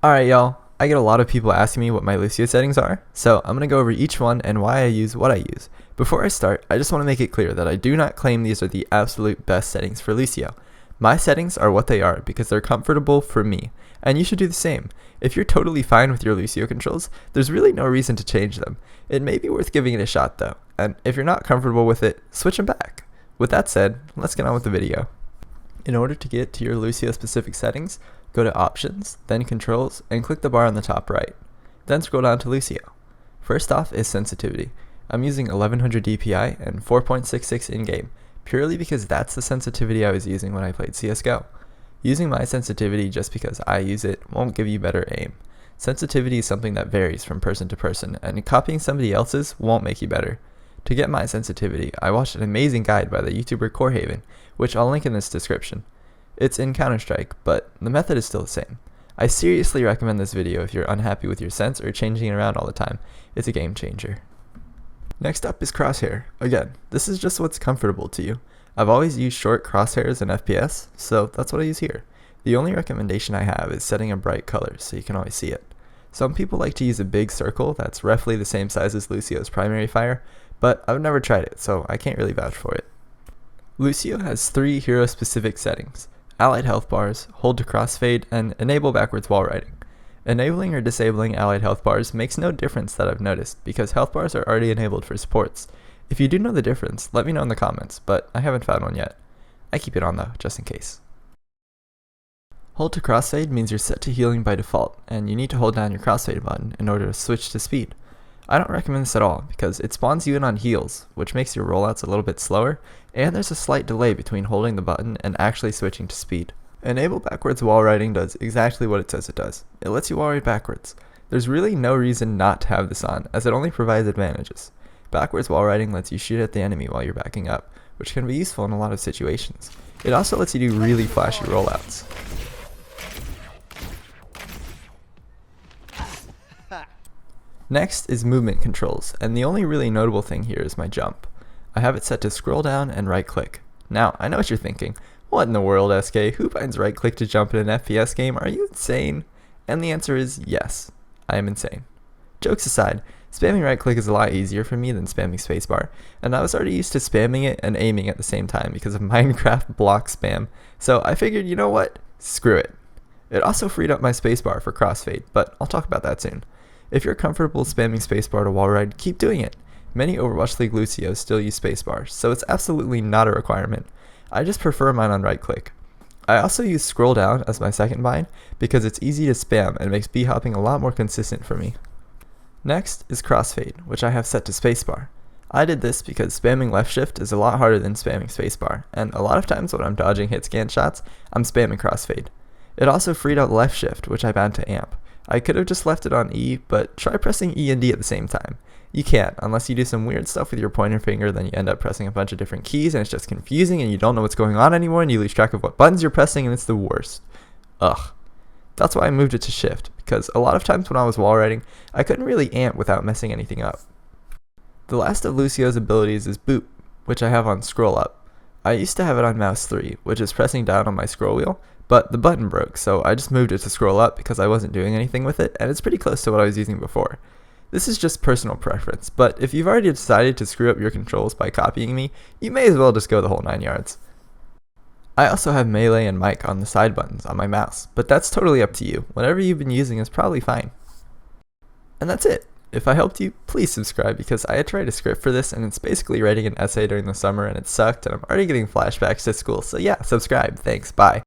Alright y'all, I get a lot of people asking me what my Lucio settings are, so I'm going to go over each one and why I use what I use. Before I start, I just want to make it clear that I do not claim these are the absolute best settings for Lucio. My settings are what they are because they're comfortable for me, and you should do the same. If you're totally fine with your Lucio controls, there's really no reason to change them. It may be worth giving it a shot though, and if you're not comfortable with it, switch them back. With that said, let's get on with the video. In order to get to your Lucio specific settings, go to Options, then Controls, and click the bar on the top right. Then scroll down to Lucio. First off is sensitivity. I'm using 1100 DPI and 4.66 in-game, purely because that's the sensitivity I was using when I played CSGO. Using my sensitivity just because I use it won't give you better aim. Sensitivity is something that varies from person to person, and copying somebody else's won't make you better. To get my sensitivity, I watched an amazing guide by the YouTuber Crosshair, which I'll link in this description. It's in Counter-Strike, but the method is still the same. I seriously recommend this video if you're unhappy with your sense or changing it around all the time. It's a game changer. Next up is Crosshair. Again, this is just what's comfortable to you. I've always used short crosshairs in FPS, so that's what I use here. The only recommendation I have is setting a bright color so you can always see it. Some people like to use a big circle that's roughly the same size as Lucio's primary fire, but I've never tried it, so I can't really vouch for it. Lucio has 3 hero-specific settings: allied health bars, hold to crossfade, and enable backwards wall riding. Enabling or disabling allied health bars makes no difference that I've noticed, because health bars are already enabled for supports. If you do know the difference, let me know in the comments, but I haven't found one yet. I keep it on though, just in case. Hold to crossfade means you're set to healing by default, and you need to hold down your crossfade button in order to switch to speed. I don't recommend this at all, because it spawns you in on heals, which makes your rollouts a little bit slower, and there's a slight delay between holding the button and actually switching to speed. Enable backwards wall riding does exactly what it says it does. It lets you wall ride backwards. There's really no reason not to have this on, as it only provides advantages. Backwards wall riding lets you shoot at the enemy while you're backing up, which can be useful in a lot of situations. It also lets you do really flashy rollouts. Next is movement controls, and the only really notable thing here is my jump. I have it set to scroll down and right click. Now, I know what you're thinking. What in the world, Eskay? Who finds right click to jump in an FPS game? Are you insane? And the answer is yes, I am insane. Jokes aside, spamming right click is a lot easier for me than spamming spacebar, and I was already used to spamming it and aiming at the same time because of Minecraft block spam, so I figured, you know what? Screw it. It also freed up my spacebar for crossfade, but I'll talk about that soon. If you're comfortable spamming spacebar to wall ride, keep doing it. Many Overwatch League Lucios still use spacebar, so it's absolutely not a requirement. I just prefer mine on right click. I also use scroll down as my second bind because it's easy to spam and makes b-hopping a lot more consistent for me. Next is crossfade, which I have set to spacebar. I did this because spamming left shift is a lot harder than spamming spacebar, and a lot of times when I'm dodging hit scan shots, I'm spamming crossfade. It also freed out left shift, which I bound to amp. I could have just left it on E, but try pressing E and D at the same time. You can't, unless you do some weird stuff with your pointer finger, then you end up pressing a bunch of different keys and it's just confusing and you don't know what's going on anymore and you lose track of what buttons you're pressing and it's the worst. Ugh. That's why I moved it to shift, because a lot of times when I was wall riding, I couldn't really amp without messing anything up. The last of Lucio's abilities is boot, which I have on scroll up. I used to have it on mouse 3, which is pressing down on my scroll wheel, but the button broke, so I just moved it to scroll up because I wasn't doing anything with it, and it's pretty close to what I was using before. This is just personal preference, but if you've already decided to screw up your controls by copying me, you may as well just go the whole 9 yards. I also have melee and mic on the side buttons on my mouse, but that's totally up to you. Whatever you've been using is probably fine. And that's it. If I helped you, please subscribe because I had to write a script for this and it's basically writing an essay during the summer and it sucked and I'm already getting flashbacks to school, so yeah, subscribe. Thanks, bye.